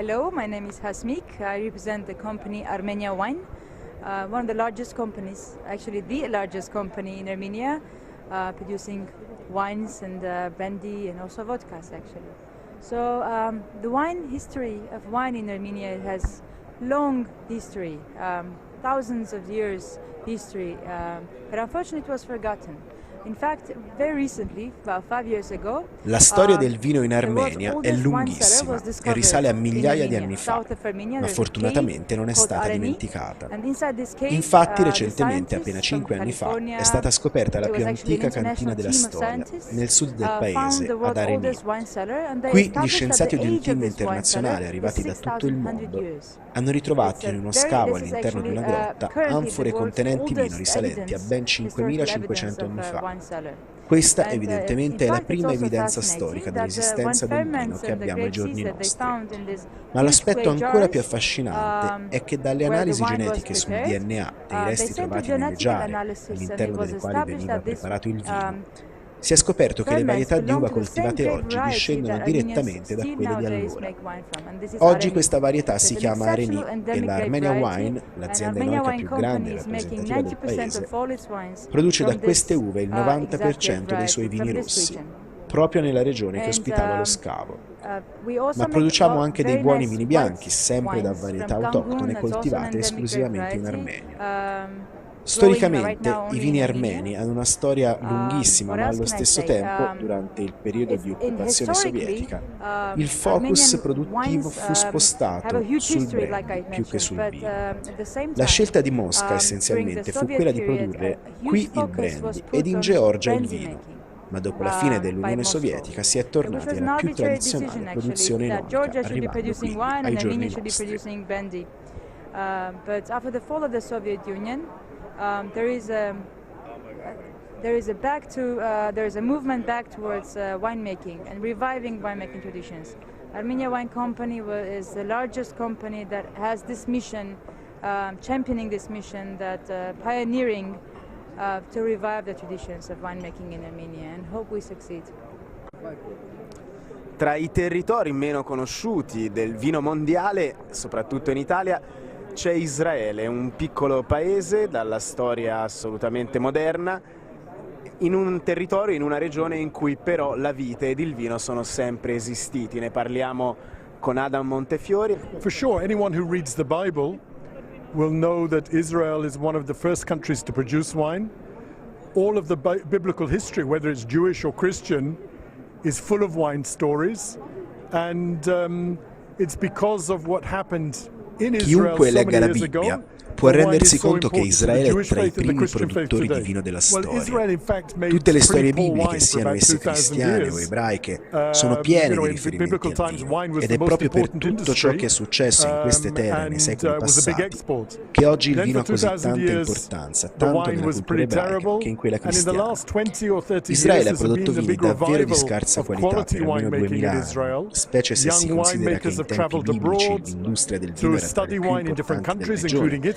Hello, my name is Hasmik. I represent the company Armenia Wine, one of the largest companies, actually the largest company in Armenia, producing wines and brandy and also vodkas actually. So the wine history of wine in Armenia has long history, thousands of years history, but unfortunately it was forgotten. In fact, very recently, about 5 years ago, La storia del vino in Armenia è lunghissima e risale a migliaia di anni fa, ma fortunatamente non è stata dimenticata. Infatti, recentemente, appena 5 anni fa, è stata scoperta la più antica cantina della storia, nel sud del paese, ad Armenia. Qui gli scienziati di un team internazionale arrivati da tutto il mondo hanno ritrovato in uno scavo all'interno di una grotta anfore contenenti vino risalenti a ben 5.500 anni fa. Questa evidentemente è la prima evidenza storica dell'esistenza del vino che abbiamo ai giorni nostri. Ma l'aspetto ancora più affascinante è che dalle analisi genetiche sul DNA dei resti trovati nelle giare all'interno delle quali veniva preparato il vino, si è scoperto che le varietà di uva coltivate oggi discendono direttamente da quelle di allora. Oggi questa varietà si chiama Areni e la Armenia Wine, l'azienda eroica più grande e rappresentativa del paese, produce da queste uve il 90% dei suoi vini rossi, proprio nella regione che ospitava lo scavo. Ma produciamo anche dei buoni vini bianchi, sempre da varietà autoctone coltivate esclusivamente in Armenia. Storicamente i vini armeni hanno una storia lunghissima, ma allo stesso tempo, durante il periodo di occupazione sovietica, il focus produttivo fu spostato sul brandy più che sul vino. La scelta di Mosca essenzialmente fu quella di produrre qui il brandy ed in Georgia il vino, ma dopo la fine dell'Unione Sovietica si è tornati alla più tradizionale produzione eroica, arrivando quindi ai giorni nostri. There is a movement back towards winemaking and reviving winemaking traditions. Armenia Wine Company is the largest company that has this mission, championing this mission, that pioneering to revive the traditions of winemaking in Armenia, and hope we succeed. Tra i territori meno conosciuti del vino mondiale, soprattutto in Italia, c'è Israele, un piccolo paese dalla storia assolutamente moderna, in un territorio, in una regione in cui però la vite ed il vino sono sempre esistiti. Ne parliamo con Adam Montefiori. For sure, anyone who reads the Bible will know that Israel is one of the first countries to produce wine. All of the biblical history, whether it's Jewish or Christian, is full of wine stories, and it's because of what happened. Chiunque legga la Bibbia può rendersi conto che Israele è tra i primi produttori di vino della storia. Tutte le storie bibliche, siano esse cristiane o ebraiche, sono piene di riferimenti al vino, ed è proprio per tutto ciò che è successo in queste terre nei secoli passati che oggi il vino ha così tanta importanza, tanto nella cultura ebraica che in quella cristiana. Israele ha prodotto vini davvero di scarsa qualità per almeno 2000 anni, specie se si considera che in tempi biblici l'industria del vino era tra le più importanti della regione,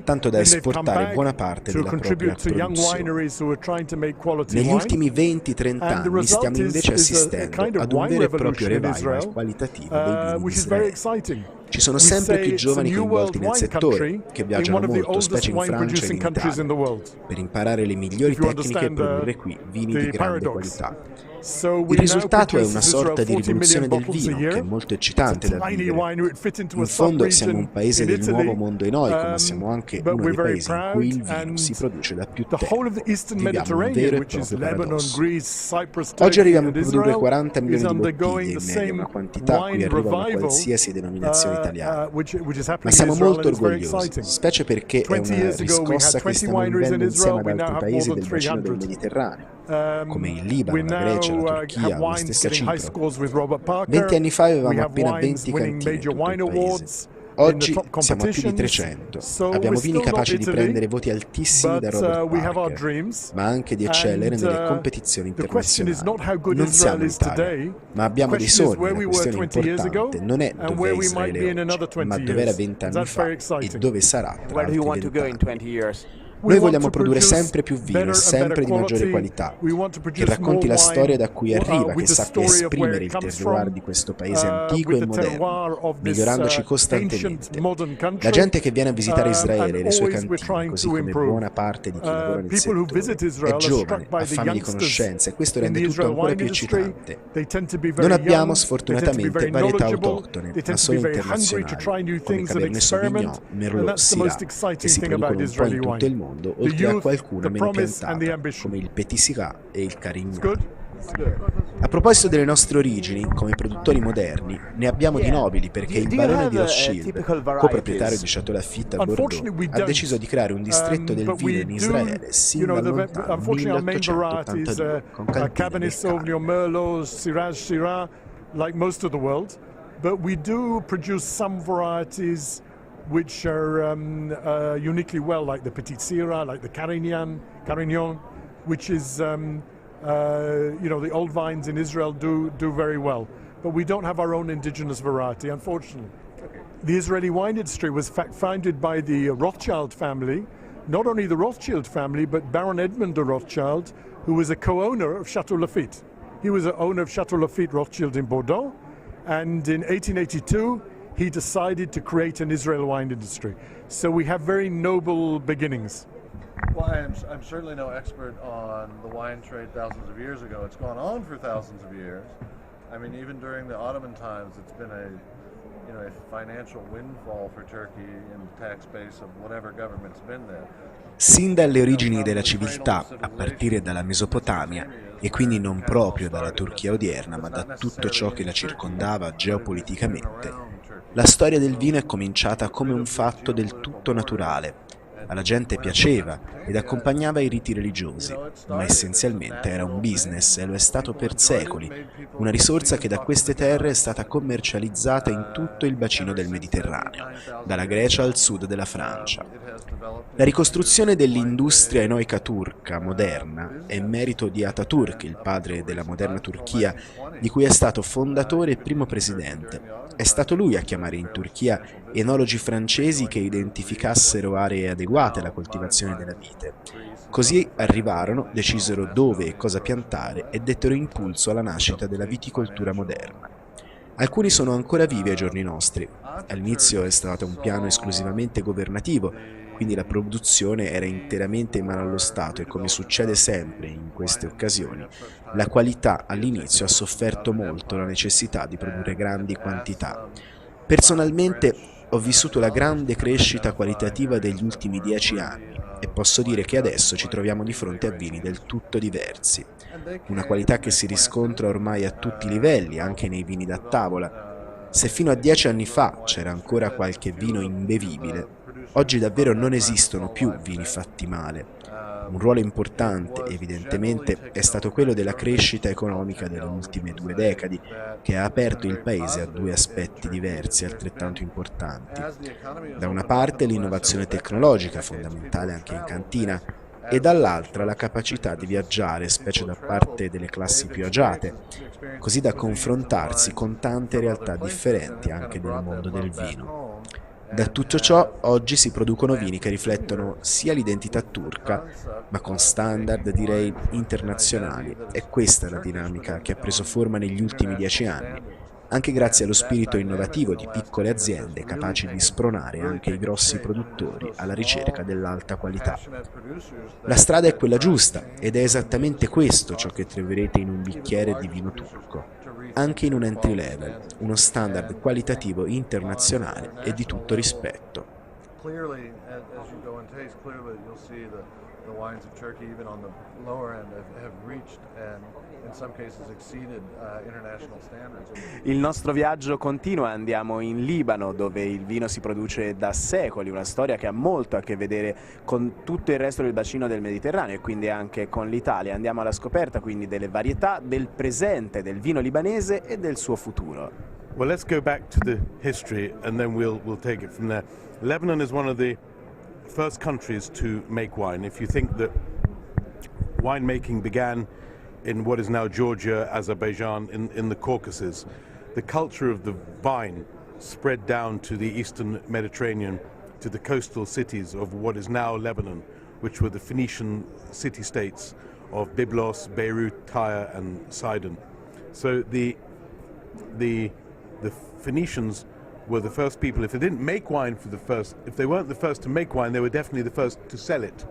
tanto da esportare buona parte della propria produzione. Negli ultimi 20-30 anni stiamo invece assistendo ad un vero e proprio revival qualitativo dei vini di Israele. Ci sono sempre più giovani coinvolti nel settore, che viaggiano molto, specie in Francia e in Italia, per imparare le migliori tecniche e produrre qui vini di grande qualità. Il risultato è una sorta di rivoluzione del vino, che è molto eccitante da vivere. In fondo siamo un paese del nuovo mondo eroico, ma siamo anche uno dei paesi in cui il vino si produce da più tempo. Viviamo un vero e proprio paradosso. Oggi arriviamo a produrre 40 milioni di bottiglie in media, una quantità a cui arriva una qualsiasi denominazione italiana. Ma siamo molto orgogliosi, specie perché è una riscossa che stiamo vivendo insieme ad altri paesi del bacino del Mediterraneo, come il Libano, la Grecia, la Turchia o la stessa Cipro. 20 anni fa avevamo appena 20 cantine in tutto il paese. Oggi siamo a più di 300. Abbiamo vini capaci di prendere voti altissimi da Robert Parker, ma anche di eccellere nelle competizioni internazionali. Non siamo l'Italia, ma abbiamo dei sogni. La questione importante non è dove è Israele oggi, ma dove era 20 anni fa e dove sarà tra altri 20 anni. Noi vogliamo produrre sempre più vino e sempre di maggiore qualità, che racconti la storia da cui arriva, che sappia esprimere il terroir di questo paese antico e moderno, migliorandoci costantemente. La gente che viene a visitare Israele e le sue cantine, così come buona parte di chi lavora nel settore, è giovane, ha fame di conoscenze e questo rende tutto ancora più eccitante. Non abbiamo sfortunatamente varietà autoctone, ma solo internazionali, come Cabernet Sauvignon, Merlot, Syrah, che si producono un po' in tutto il mondo, oltre a qualcuna meno piantata, come il Petit Syrah e il Carignan. A proposito delle nostre origini, come produttori moderni, ne abbiamo di nobili perché il barone di Rothschild, coproprietario di Château Lafite a Bordeaux, ha deciso di creare un distretto del vino in Israele sin dal lontano 1882, con cantine del which are uniquely well, like the Petit Syrah, like the Carignan, which is, the old vines in Israel do very well. But we don't have our own indigenous variety, unfortunately. The Israeli wine industry was founded by the Rothschild family, not only the Rothschild family, but Baron Edmund de Rothschild, who was a co-owner of Château Lafite. He was an owner of Château Lafite Rothschild in Bordeaux, and in 1882, he decided to create an Israeli wine industry. So we have very noble beginnings. Well, I'm certainly no expert on the wine trade thousands of years ago. It's gone on for thousands of years. I mean, even during the Ottoman times, it's been a financial windfall for Turkey in the tax base of whatever government's been there. Sin dalle origini della civiltà, a partire dalla Mesopotamia, e quindi non proprio dalla Turchia odierna, ma da tutto ciò che la circondava geopoliticamente, la storia del vino è cominciata come un fatto del tutto naturale. Alla gente piaceva ed accompagnava i riti religiosi, ma essenzialmente era un business e lo è stato per secoli, una risorsa che da queste terre è stata commercializzata in tutto il bacino del Mediterraneo, dalla Grecia al sud della Francia. La ricostruzione dell'industria enoica turca moderna è merito di Atatürk, il padre della moderna Turchia, di cui è stato fondatore e primo presidente. È stato lui a chiamare in Turchia enologi francesi che identificassero aree adeguate alla coltivazione della vite. Così arrivarono, decisero dove e cosa piantare e dettero impulso alla nascita della viticoltura moderna. Alcuni sono ancora vivi ai giorni nostri. All'inizio è stato un piano esclusivamente governativo, quindi la produzione era interamente in mano allo Stato e, come succede sempre in queste occasioni, la qualità all'inizio ha sofferto molto la necessità di produrre grandi quantità. Personalmente ho vissuto la grande crescita qualitativa degli ultimi 10 anni e posso dire che adesso ci troviamo di fronte a vini del tutto diversi. Una qualità che si riscontra ormai a tutti i livelli, anche nei vini da tavola. Se fino a 10 anni fa c'era ancora qualche vino imbevibile, oggi davvero non esistono più vini fatti male. Un ruolo importante, evidentemente, è stato quello della crescita economica delle ultime 2 decadi, che ha aperto il paese a 2 aspetti diversi altrettanto importanti. Da una parte l'innovazione tecnologica, fondamentale anche in cantina, e dall'altra la capacità di viaggiare, specie da parte delle classi più agiate, così da confrontarsi con tante realtà differenti anche del mondo del vino. Da tutto ciò, oggi si producono vini che riflettono sia l'identità turca, ma con standard, direi, internazionali. E questa è la dinamica che ha preso forma negli ultimi 10 anni, anche grazie allo spirito innovativo di piccole aziende capaci di spronare anche i grossi produttori alla ricerca dell'alta qualità. La strada è quella giusta, ed è esattamente questo ciò che troverete in un bicchiere di vino turco. Anche in un entry level, uno standard qualitativo internazionale e di tutto rispetto. Clearly, as you go and taste, clearly you'll see the wines of Turkey, even on the lower end, have reached and in some cases exceeded international standards. Il nostro viaggio continua, andiamo in Libano, dove il vino si produce da secoli, una storia che ha molto a che vedere con tutto il resto del bacino del Mediterraneo e quindi anche con l'Italia. Andiamo alla scoperta quindi delle varietà, del presente del vino libanese e del suo futuro. Well, let's go back to the history and then we'll take it from there. Lebanon is one of the first countries to make wine. If you think that winemaking began in what is now Georgia, Azerbaijan, in the Caucasus, the culture of the vine spread down to the eastern Mediterranean, to the coastal cities of what is now Lebanon, which were the Phoenician city-states of Byblos, Beirut, Tyre and Sidon. So the Phoenicians were the first people. If they didn't make wine if they weren't the first to make wine, they were definitely the first to sell it.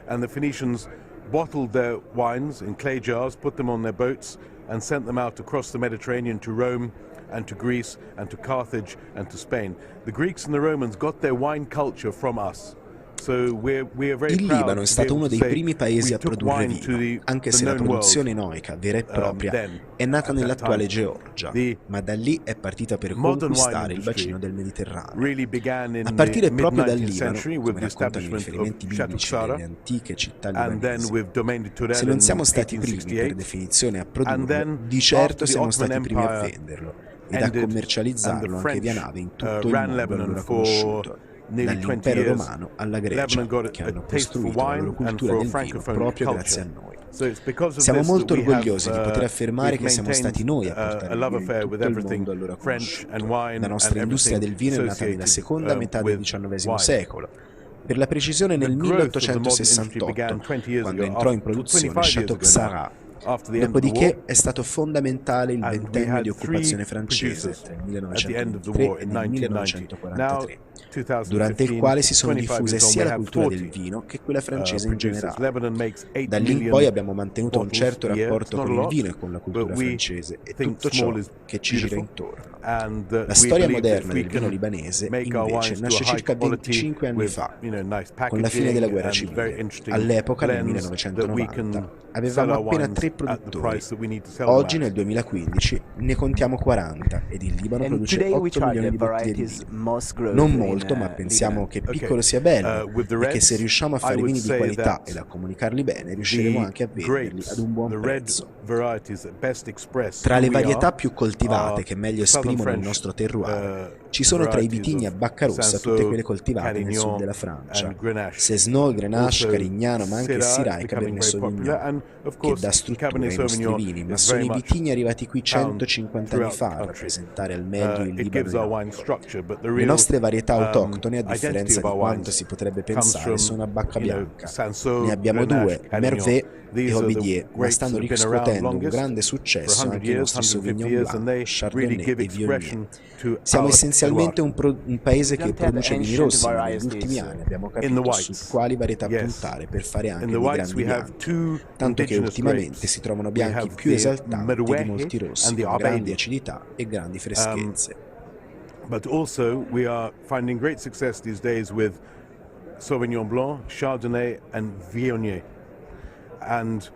And the Phoenicians bottled their wines in clay jars, put them on their boats and sent them out across the Mediterranean to Rome and to Greece and to Carthage and to Spain. The Greeks and the Romans got their wine culture from us. Il Libano è stato uno dei primi paesi a produrre vino, anche se la produzione enoica vera e propria è nata nell'attuale Georgia, ma da lì è partita per conquistare il bacino del Mediterraneo. A partire proprio dal Libano, come raccontano i riferimenti biblici delle antiche città libanesi. Se non siamo stati primi per definizione a produrlo, di certo siamo stati primi a venderlo ed a commercializzarlo anche via nave in tutto il mondo allora conosciuto. Dall'impero romano alla Grecia, che hanno costruito la loro cultura del vino proprio grazie a noi. Siamo molto orgogliosi di poter affermare che siamo stati noi a portare il vino in tutto il mondo allora conosciuto. La nostra industria del vino è nata nella seconda metà del XIX secolo. Per la precisione nel 1868, quando entrò in produzione Chateau Xarat. Dopodiché è stato fondamentale il ventennio di occupazione francese tra il 1923 e il 1943, durante il quale si sono diffuse sia la cultura del vino che quella francese in generale. Da lì in poi abbiamo mantenuto un certo rapporto con il vino e con la cultura francese e tutto ciò che ci gira intorno. La storia moderna del vino libanese invece nasce circa 25 anni fa, con la fine della guerra civile. All'epoca, nel 1990, avevamo appena 3 produttori. Oggi, nel 2015, ne contiamo 40 ed il Libano produce 8 milioni di bottiglie di vino. Non molto, ma pensiamo che piccolo sia bello e che se riusciamo a fare vini di qualità ed a comunicarli bene, riusciremo anche a venderli ad un buon prezzo. Tra le varietà più coltivate che meglio esprimono il nostro terroir, ci sono tra i vitigni a bacca rossa tutte quelle coltivate nel sud della Francia: Cesnot, Grenache, Carignano, ma anche Syrah e Cabernet Sauvignon, che dà struttura ai nostri vini, ma sono i vitigni arrivati qui 150 anni fa a rappresentare al meglio il Libano. Le nostre varietà autoctone, a differenza di quanto si potrebbe pensare, sono a bacca bianca. Ne abbiamo 2, Mervet e Obidier, ma stanno riscuotendo un grande successo anche i nostri Sauvignon Blanc, Chardonnay e Viognier. Siamo essenzialmente un paese che produce vini rossi, ma negli ultimi anni abbiamo capito su quali varietà puntare per fare anche dei grandi bianchi, tanto che ultimamente si trovano bianchi più esaltanti di molti rossi, con grandi acidità e grandi freschezze. But also we are finding great success these days with Sauvignon Blanc, Chardonnay and Viognier. And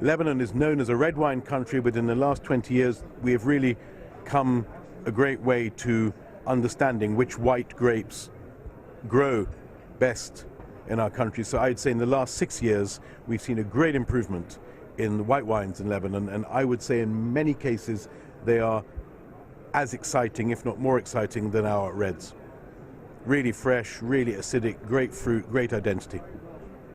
Lebanon is known as a red wine country, but in the last 20 years we have really come a great way to understanding which white grapes grow best in our country. So I'd say in the last 6 years we've seen a great improvement in the white wines in Lebanon, and I would say in many cases they are as exciting, if not more exciting, than our reds. Really fresh, really acidic, great fruit, great identity.